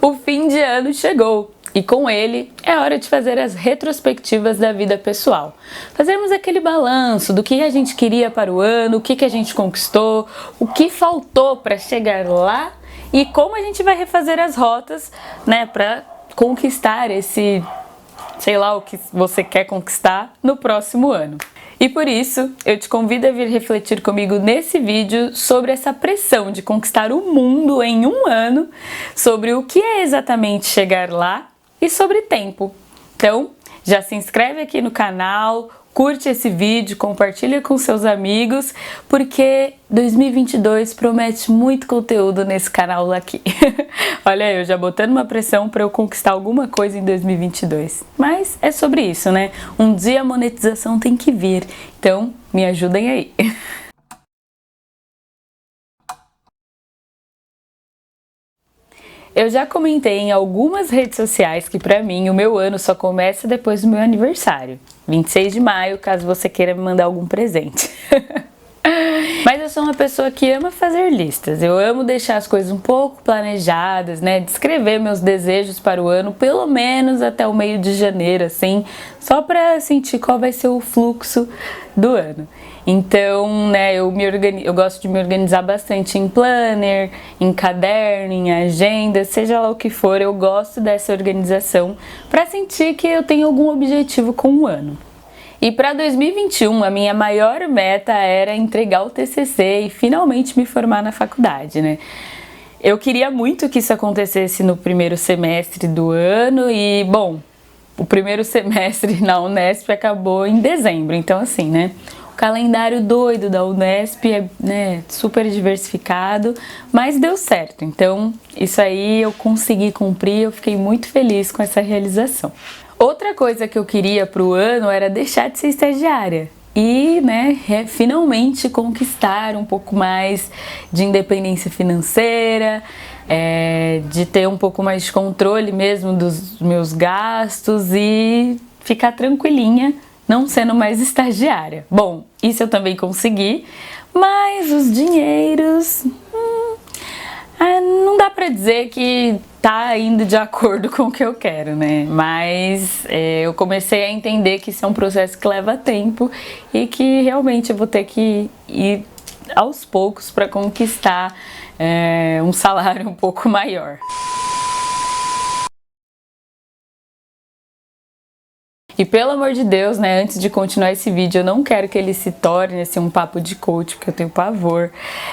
O fim de ano chegou e com ele é hora de fazer as retrospectivas da vida pessoal. Fazermos aquele balanço do que a gente queria para o ano, o que a gente conquistou, o que faltou para chegar lá e como a gente vai refazer as rotas, né, para conquistar esse, sei lá, o que você quer conquistar no próximo ano. E por isso, eu te convido a vir refletir comigo nesse vídeo sobre essa pressão de conquistar o mundo em um ano, sobre o que é exatamente chegar lá e sobre tempo. Então, já se inscreve aqui no canal, curte esse vídeo, compartilha com seus amigos, porque 2022 promete muito conteúdo nesse canal aqui. Olha eu já botando uma pressão para eu conquistar alguma coisa em 2022. Mas é sobre isso, né? Um dia a monetização tem que vir, então me ajudem aí. Eu já comentei em algumas redes sociais que pra mim o meu ano só começa depois do meu aniversário, 26 de maio, caso você queira me mandar algum presente. Mas eu sou uma pessoa que ama fazer listas, eu amo deixar as coisas um pouco planejadas, né, descrever meus desejos para o ano, pelo menos até o meio de janeiro, assim, só para sentir qual vai ser o fluxo do ano. Então, né, eu gosto de me organizar bastante em planner, em caderno, em agenda, seja lá o que for, eu gosto dessa organização para sentir que eu tenho algum objetivo com o ano. E para 2021, a minha maior meta era entregar o TCC e finalmente me formar na faculdade, né? Eu queria muito que isso acontecesse no primeiro semestre do ano e, bom, o primeiro semestre na Unesp acabou em dezembro, então assim, né? O calendário doido da Unesp é, né, super diversificado, mas deu certo, então isso aí eu consegui cumprir, eu fiquei muito feliz com essa realização. Outra coisa que eu queria para o ano era deixar de ser estagiária e, né, finalmente conquistar um pouco mais de independência financeira, de ter um pouco mais de controle mesmo dos meus gastos e ficar tranquilinha, não sendo mais estagiária. Bom, isso eu também consegui, mas os dinheiros... não dá pra dizer que tá indo de acordo com o que eu quero, né? Mas eu comecei a entender que isso é um processo que leva tempo e que realmente eu vou ter que ir aos poucos para conquistar um salário um pouco maior. E pelo amor de Deus, né, antes de continuar esse vídeo, eu não quero que ele se torne assim, um papo de coach, porque eu tenho pavor.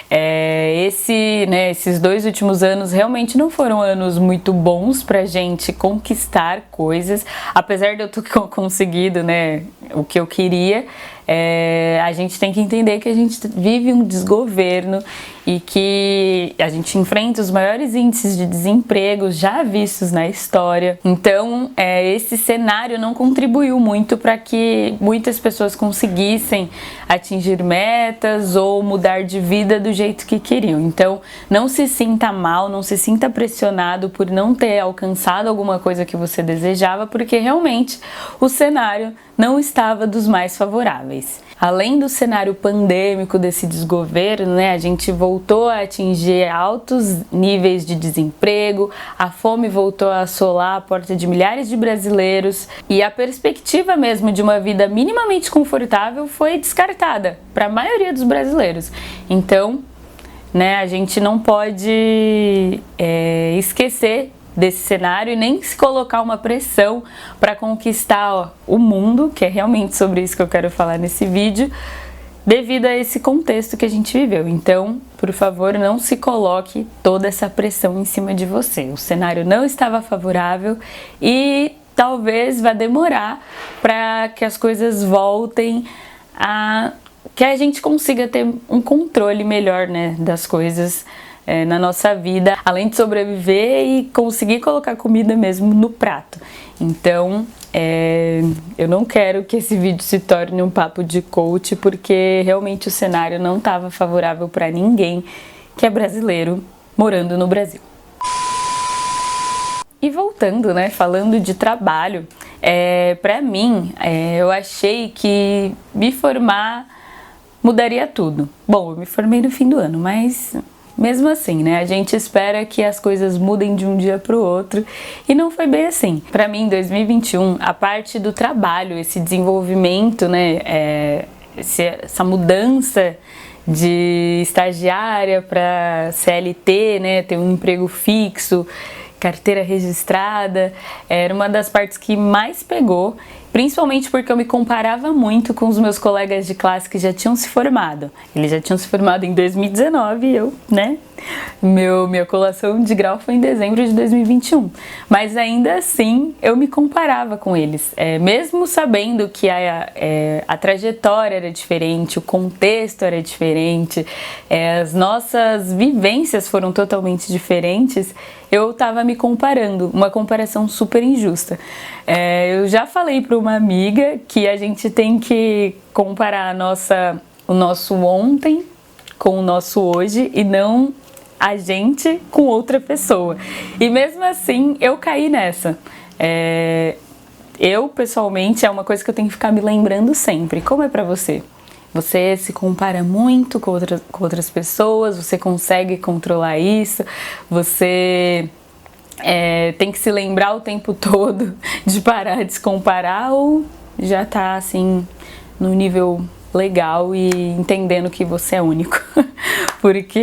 Esses 2 últimos anos realmente não foram anos muito bons pra gente conquistar coisas, apesar de eu ter conseguido, né, o que eu queria. A gente tem que entender que a gente vive um desgoverno e que a gente enfrenta os maiores índices de desemprego já vistos na história. Então, esse cenário não contribuiu muito para que muitas pessoas conseguissem atingir metas ou mudar de vida do jeito que queriam. Então, não se sinta mal, não se sinta pressionado por não ter alcançado alguma coisa que você desejava, porque realmente o cenário não estava dos mais favoráveis. Além do cenário pandêmico desse desgoverno, né, a gente voltou a atingir altos níveis de desemprego, a fome voltou a assolar a porta de milhares de brasileiros e a perspectiva mesmo de uma vida minimamente confortável foi descartada para a maioria dos brasileiros. Então, né, a gente não pode esquecer desse cenário e nem se colocar uma pressão para conquistar o mundo, que é realmente sobre isso que eu quero falar nesse vídeo, devido a esse contexto que a gente viveu. Então, por favor, não se coloque toda essa pressão em cima de você. O cenário não estava favorável e talvez vá demorar para que as coisas voltem a... que a gente consiga ter um controle melhor, né, das coisas na nossa vida, além de sobreviver e conseguir colocar comida mesmo no prato. Então, eu não quero que esse vídeo se torne um papo de coach, porque realmente o cenário não estava favorável para ninguém que é brasileiro morando no Brasil. E voltando, né, falando de trabalho, para mim, eu achei que me formar mudaria tudo. Bom, eu me formei no fim do ano, mas mesmo assim, né? A gente espera que as coisas mudem de um dia para o outro e não foi bem assim. Para mim, em 2021, a parte do trabalho, esse desenvolvimento, né? Essa mudança de estagiária para CLT, né? Ter um emprego fixo, carteira registrada, era uma das partes que mais pegou, principalmente porque eu me comparava muito com os meus colegas de classe que já tinham se formado. Eles já tinham se formado em 2019 e eu, né? Minha colação de grau foi em dezembro de 2021. Mas ainda assim, eu me comparava com eles. Mesmo sabendo que a trajetória era diferente, o contexto era diferente, as nossas vivências foram totalmente diferentes, eu estava me comparando, uma comparação super injusta. Eu já falei para uma amiga que a gente tem que comparar o nosso ontem com o nosso hoje e não a gente com outra pessoa. E mesmo assim, eu caí nessa. Eu, pessoalmente, é uma coisa que eu tenho que ficar me lembrando sempre. Como é pra você? Você se compara muito com outras pessoas, você consegue controlar isso, você tem que se lembrar o tempo todo de parar de se comparar ou já tá assim no nível legal e entendendo que você é único. Porque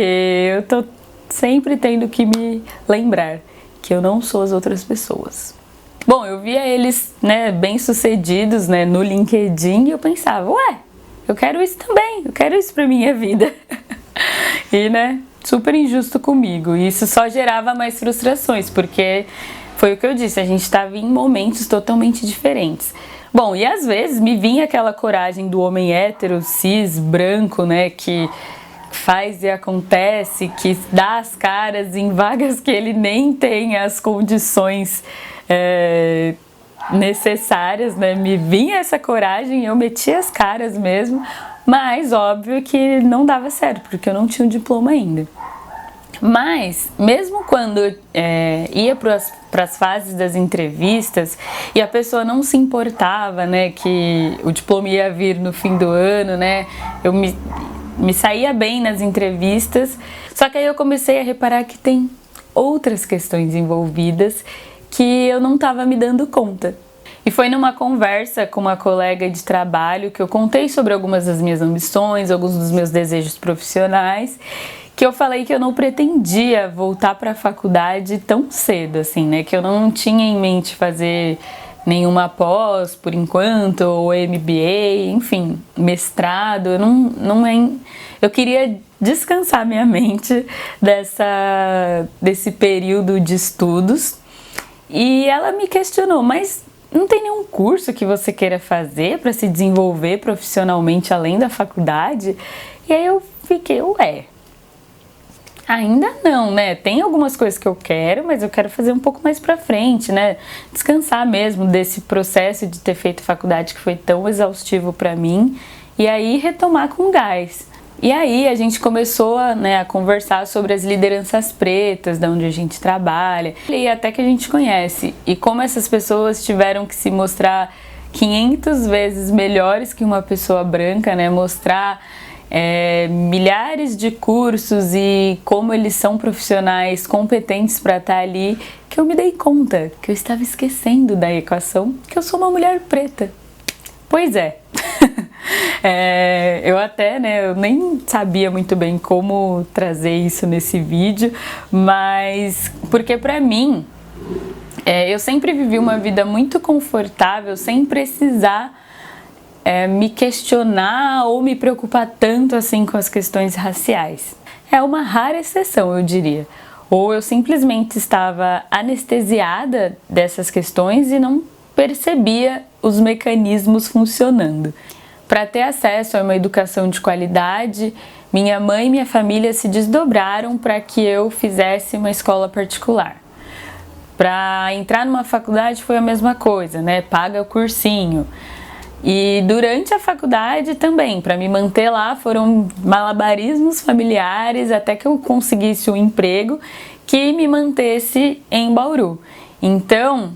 eu tô sempre tendo que me lembrar que eu não sou as outras pessoas. Bom, eu via eles, né, bem-sucedidos, né, no LinkedIn e eu pensava, ué, eu quero isso também, eu quero isso pra minha vida. E, né, super injusto comigo. E isso só gerava mais frustrações, porque foi o que eu disse, a gente estava em momentos totalmente diferentes. Bom, e às vezes me vinha aquela coragem do homem hétero, cis, branco, né, que faz e acontece, que dá as caras em vagas que ele nem tem as condições necessárias, né? Me vinha essa coragem, eu metia as caras mesmo, mas óbvio que não dava certo, porque eu não tinha um diploma ainda. Mas, mesmo quando ia para as fases das entrevistas e a pessoa não se importava, né, que o diploma ia vir no fim do ano, né, eu me saía bem nas entrevistas, só que aí eu comecei a reparar que tem outras questões envolvidas que eu não estava me dando conta. E foi numa conversa com uma colega de trabalho que eu contei sobre algumas das minhas ambições, alguns dos meus desejos profissionais, que eu falei que eu não pretendia voltar para a faculdade tão cedo, assim, né? Que eu não tinha em mente fazer nenhuma pós por enquanto, ou MBA, enfim, mestrado. Eu queria descansar minha mente desse período de estudos. E ela me questionou, mas não tem nenhum curso que você queira fazer para se desenvolver profissionalmente além da faculdade? E aí eu fiquei, ainda não, né? Tem algumas coisas que eu quero, mas eu quero fazer um pouco mais pra frente, né? Descansar mesmo desse processo de ter feito faculdade que foi tão exaustivo pra mim e aí retomar com gás. E aí a gente começou a conversar sobre as lideranças pretas, de onde a gente trabalha, e até que a gente conhece, e como essas pessoas tiveram que se mostrar 500 vezes melhores que uma pessoa branca, né? Mostrar milhares de cursos e como eles são profissionais competentes para estar ali, que eu me dei conta que eu estava esquecendo da equação que eu sou uma mulher preta. Pois é. Eu até, eu nem sabia muito bem como trazer isso nesse vídeo, mas porque pra mim, eu sempre vivi uma vida muito confortável, sem precisar me questionar ou me preocupar tanto assim com as questões raciais. É uma rara exceção, eu diria. Ou eu simplesmente estava anestesiada dessas questões e não percebia os mecanismos funcionando. Para ter acesso a uma educação de qualidade, minha mãe e minha família se desdobraram para que eu fizesse uma escola particular. Para entrar numa faculdade foi a mesma coisa, né? Paga o cursinho. E durante a faculdade também, para me manter lá, foram malabarismos familiares até que eu conseguisse um emprego que me mantesse em Bauru. Então,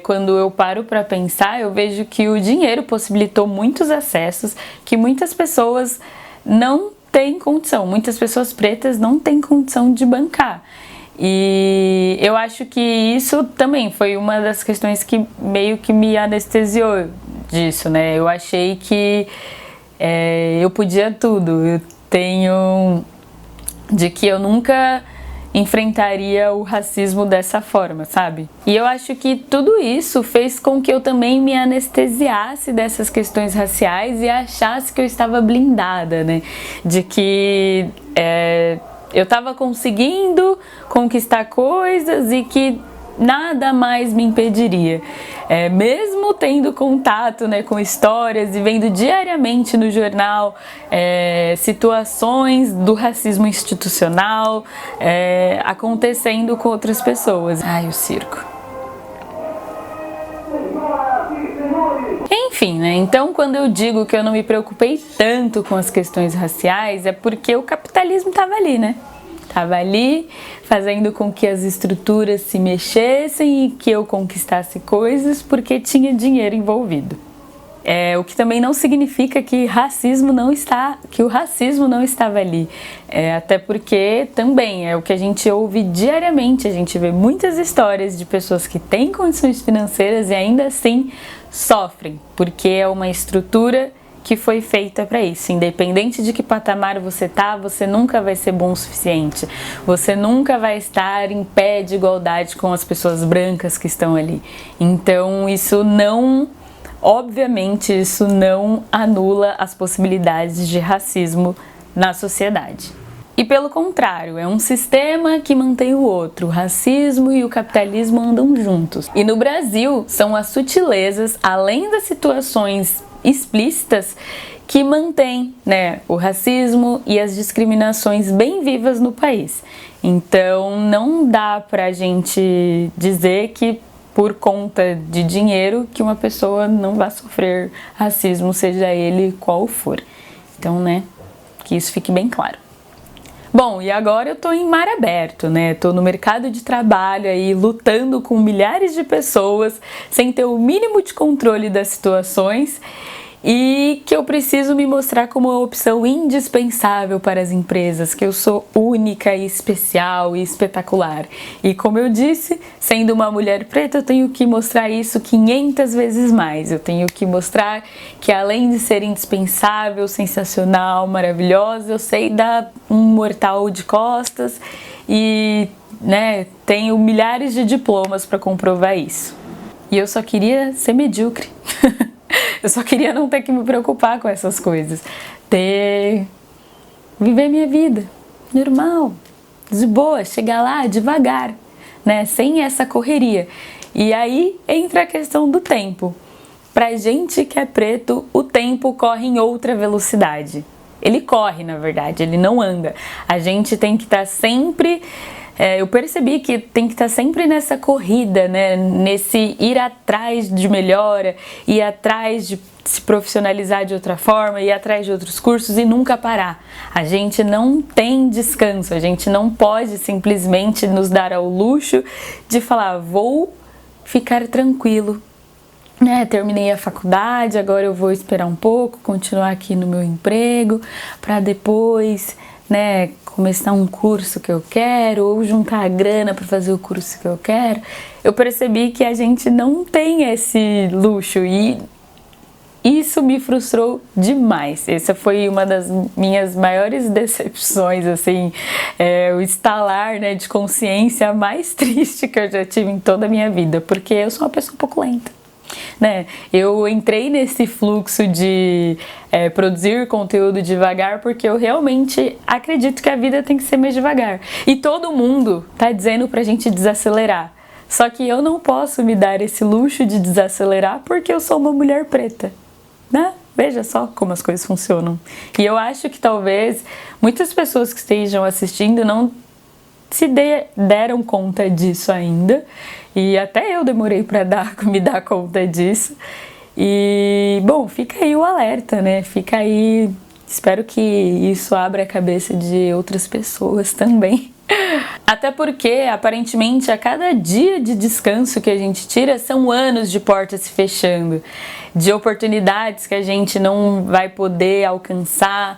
quando eu paro para pensar, eu vejo que o dinheiro possibilitou muitos acessos que muitas pessoas não tem condição. Muitas pessoas pretas não têm condição de bancar. E eu acho que isso também foi uma das questões que meio que me anestesiou disso, né? Eu achei que eu podia tudo. Eu tenho de que eu nunca enfrentaria o racismo dessa forma, sabe? E eu acho que tudo isso fez com que eu também me anestesiasse dessas questões raciais e achasse que eu estava blindada, né? De que eu estava conseguindo conquistar coisas e que nada mais me impediria. Mesmo tendo contato, né, com histórias e vendo diariamente no jornal situações do racismo institucional acontecendo com outras pessoas. Ai, o circo. Enfim, né? Então, quando eu digo que eu não me preocupei tanto com as questões raciais, é porque o capitalismo estava ali, né? Estava ali fazendo com que as estruturas se mexessem e que eu conquistasse coisas porque tinha dinheiro envolvido. O que também não significa que o racismo não estava ali. Até porque também é o que a gente ouve diariamente. A gente vê muitas histórias de pessoas que têm condições financeiras e ainda assim sofrem, porque é uma estrutura que foi feita para isso. Independente de que patamar você tá, você nunca vai ser bom o suficiente. Você nunca vai estar em pé de igualdade com as pessoas brancas que estão ali. Então, obviamente, isso não anula as possibilidades de racismo na sociedade. E pelo contrário, é um sistema que mantém o outro. O racismo e o capitalismo andam juntos. E no Brasil, são as sutilezas, além das situações explícitas, que mantém, né, o racismo e as discriminações bem vivas no país. Então não dá pra gente dizer que por conta de dinheiro que uma pessoa não vai sofrer racismo, seja ele qual for. Então, né, que isso fique bem claro. Bom, e agora eu tô em mar aberto, né? Tô no mercado de trabalho aí, lutando com milhares de pessoas, sem ter o mínimo de controle das situações, e que eu preciso me mostrar como uma opção indispensável para as empresas, que eu sou única e especial e espetacular. E como eu disse, sendo uma mulher preta, eu tenho que mostrar isso 500 vezes mais. Eu tenho que mostrar que além de ser indispensável, sensacional, maravilhosa, eu sei dar um mortal de costas e, né, tenho milhares de diplomas para comprovar isso. E eu só queria ser medíocre. Eu só queria não ter que me preocupar com essas coisas. Viver minha vida, normal, de boa, chegar lá devagar, né? Sem essa correria. E aí entra a questão do tempo. Pra gente que é preto, o tempo corre em outra velocidade. Ele corre, na verdade, ele não anda. A gente tem que estar sempre... eu percebi que tem que estar sempre nessa corrida, né? Nesse ir atrás de melhora, ir atrás de se profissionalizar de outra forma, ir atrás de outros cursos e nunca parar. A gente não tem descanso, a gente não pode simplesmente nos dar ao luxo de falar, vou ficar tranquilo, né? Terminei a faculdade, agora eu vou esperar um pouco, continuar aqui no meu emprego, para depois, né, começar um curso que eu quero ou juntar a grana para fazer o curso que eu quero. Eu percebi que a gente não tem esse luxo e isso me frustrou demais. Essa foi uma das minhas maiores decepções, assim, o estalar, né, de consciência mais triste que eu já tive em toda a minha vida, porque eu sou uma pessoa um pouco lenta. Né? Eu entrei nesse fluxo de produzir conteúdo devagar porque eu realmente acredito que a vida tem que ser mais devagar. E todo mundo tá dizendo pra gente desacelerar. Só que eu não posso me dar esse luxo de desacelerar porque eu sou uma mulher preta, né? Veja só como as coisas funcionam. E eu acho que talvez muitas pessoas que estejam assistindo não se deram conta disso ainda. E até eu demorei para me dar conta disso. E, bom, fica aí o alerta, né? Fica aí. Espero que isso abra a cabeça de outras pessoas também. Até porque, aparentemente, a cada dia de descanso que a gente tira, são anos de portas se fechando, de oportunidades que a gente não vai poder alcançar,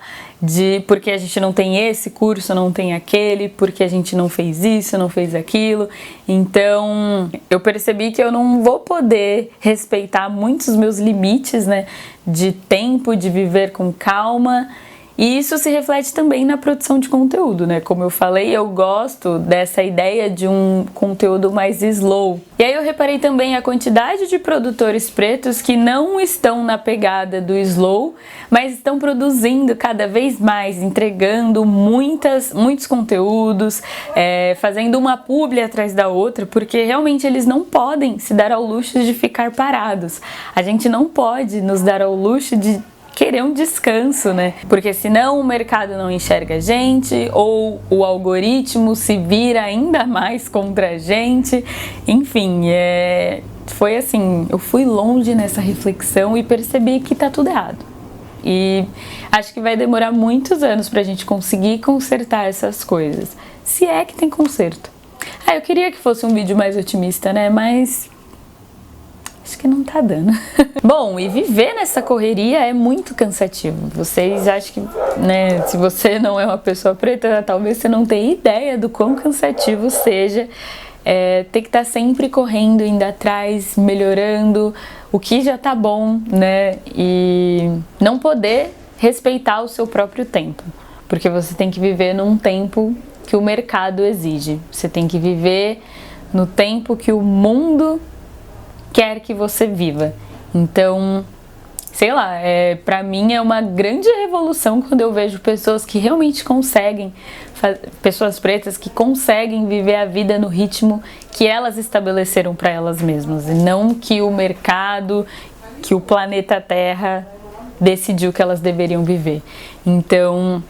porque a gente não tem esse curso, não tem aquele, porque a gente não fez isso, não fez aquilo. Então, eu percebi que eu não vou poder respeitar muitos meus limites, né, de tempo, de viver com calma. E isso se reflete também na produção de conteúdo, né? Como eu falei, eu gosto dessa ideia de um conteúdo mais slow. E aí eu reparei também a quantidade de produtores pretos que não estão na pegada do slow, mas estão produzindo cada vez mais, entregando muitos conteúdos, fazendo uma publi atrás da outra, porque realmente eles não podem se dar ao luxo de ficar parados. A gente não pode nos dar ao luxo de querer um descanso, né? Porque senão o mercado não enxerga a gente, ou o algoritmo se vira ainda mais contra a gente. Enfim, foi assim, eu fui longe nessa reflexão e percebi que tá tudo errado. E acho que vai demorar muitos anos pra gente conseguir consertar essas coisas. Se é que tem conserto. Eu queria que fosse um vídeo mais otimista, né? Mas acho que não tá dando. Bom, e viver nessa correria é muito cansativo. Vocês acham que, né, se você não é uma pessoa preta, talvez você não tenha ideia do quão cansativo seja ter que estar sempre correndo, indo atrás, melhorando o que já tá bom, né? E não poder respeitar o seu próprio tempo. Porque você tem que viver num tempo que o mercado exige. Você tem que viver no tempo que o mundo quer que você viva. Então, sei lá, pra mim é uma grande revolução quando eu vejo pessoas que realmente conseguem, pessoas pretas que conseguem viver a vida no ritmo que elas estabeleceram para elas mesmas, e não que o mercado, que o planeta Terra decidiu que elas deveriam viver. Então,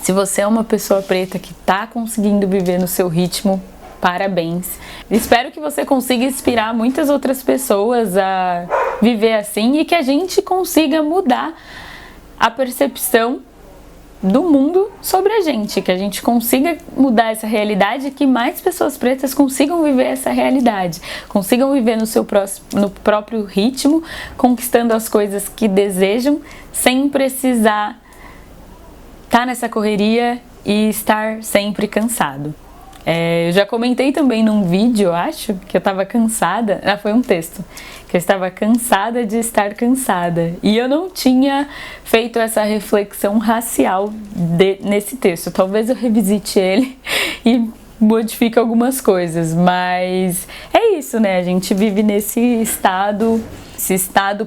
se você é uma pessoa preta que tá conseguindo viver no seu ritmo, parabéns. Espero que você consiga inspirar muitas outras pessoas a viver assim e que a gente consiga mudar a percepção do mundo sobre a gente, que a gente consiga mudar essa realidade e que mais pessoas pretas consigam viver essa realidade, consigam viver no próprio ritmo, conquistando as coisas que desejam, sem precisar estar nessa correria e estar sempre cansado. Eu já comentei também num vídeo, eu acho, que eu tava cansada. Foi um texto. Que eu estava cansada de estar cansada. E eu não tinha feito essa reflexão racial nesse texto. Talvez eu revisite ele e modifique algumas coisas. Mas é isso, né? A gente vive nesse estado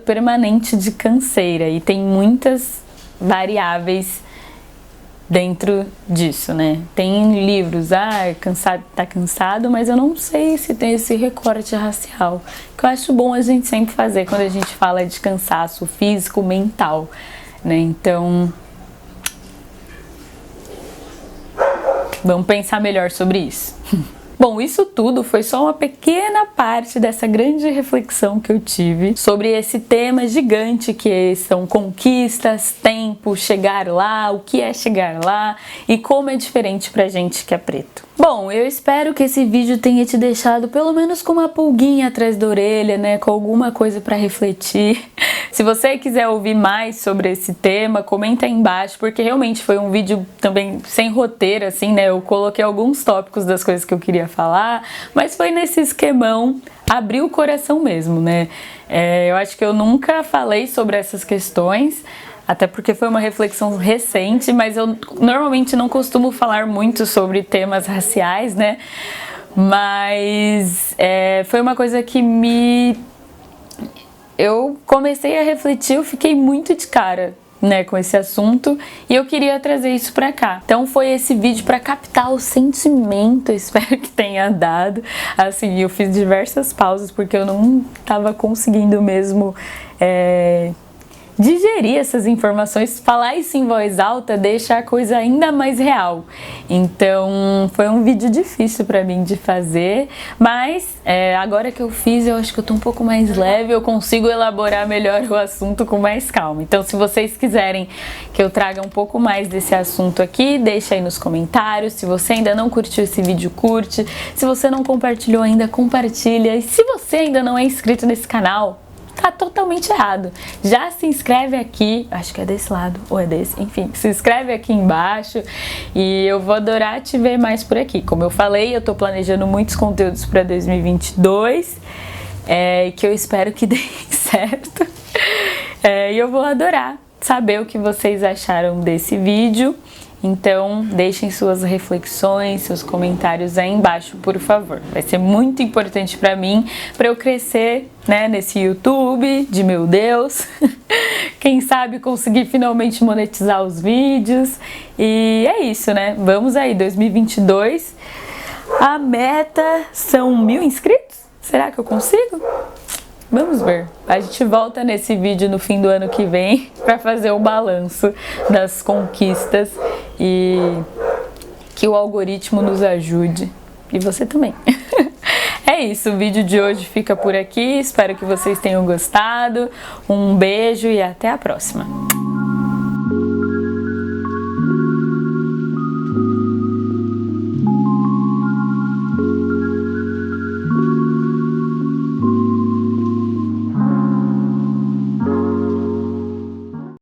permanente de canseira. E tem muitas variáveis dentro disso, né? Tem livros, cansado, tá cansado, mas eu não sei se tem esse recorte racial, que eu acho bom a gente sempre fazer quando a gente fala de cansaço físico, mental, né? Então, vamos pensar melhor sobre isso. Bom, isso tudo foi só uma pequena parte dessa grande reflexão que eu tive sobre esse tema gigante que são conquistas, tempo, chegar lá, o que é chegar lá e como é diferente pra gente que é preto. Bom, eu espero que esse vídeo tenha te deixado pelo menos com uma pulguinha atrás da orelha, né, com alguma coisa pra refletir. Se você quiser ouvir mais sobre esse tema, comenta aí embaixo, porque realmente foi um vídeo também sem roteiro, assim, né, eu coloquei alguns tópicos das coisas que eu queria falar, mas foi nesse esquemão, abrir o coração mesmo, né. Eu acho que eu nunca falei sobre essas questões, até porque foi uma reflexão recente, mas eu normalmente não costumo falar muito sobre temas raciais, né? Mas foi uma coisa que eu comecei a refletir, eu fiquei muito de cara, né, com esse assunto, e eu queria trazer isso pra cá. Então foi esse vídeo pra captar o sentimento, eu espero que tenha dado. Assim, eu fiz diversas pausas porque eu não tava conseguindo mesmo digerir essas informações. Falar isso em voz alta deixa a coisa ainda mais real. Então foi um vídeo difícil para mim de fazer, mas agora que eu fiz, eu acho que eu tô um pouco mais leve, eu consigo elaborar melhor o assunto com mais calma. Então se vocês quiserem que eu traga um pouco mais desse assunto aqui, deixa aí nos comentários. Se você ainda não curtiu esse vídeo, curte. Se você não compartilhou ainda, compartilha. E se você ainda não é inscrito nesse canal, tá totalmente errado. Já se inscreve aqui, acho que é desse lado ou é desse, enfim, se inscreve aqui embaixo e eu vou adorar te ver mais por aqui. Como eu falei, eu tô planejando muitos conteúdos para 2022, que eu espero que deem certo. E eu vou adorar saber o que vocês acharam desse vídeo. Então, deixem suas reflexões, seus comentários aí embaixo, por favor. Vai ser muito importante para mim, para eu crescer, né, nesse YouTube de meu Deus. Quem sabe conseguir finalmente monetizar os vídeos. E é isso, né? Vamos aí, 2022. A meta são 1000 inscritos? Será que eu consigo? Vamos ver. A gente volta nesse vídeo no fim do ano que vem para fazer o balanço das conquistas e que o algoritmo nos ajude. E você também. É isso, o vídeo de hoje fica por aqui. Espero que vocês tenham gostado. Um beijo e até a próxima.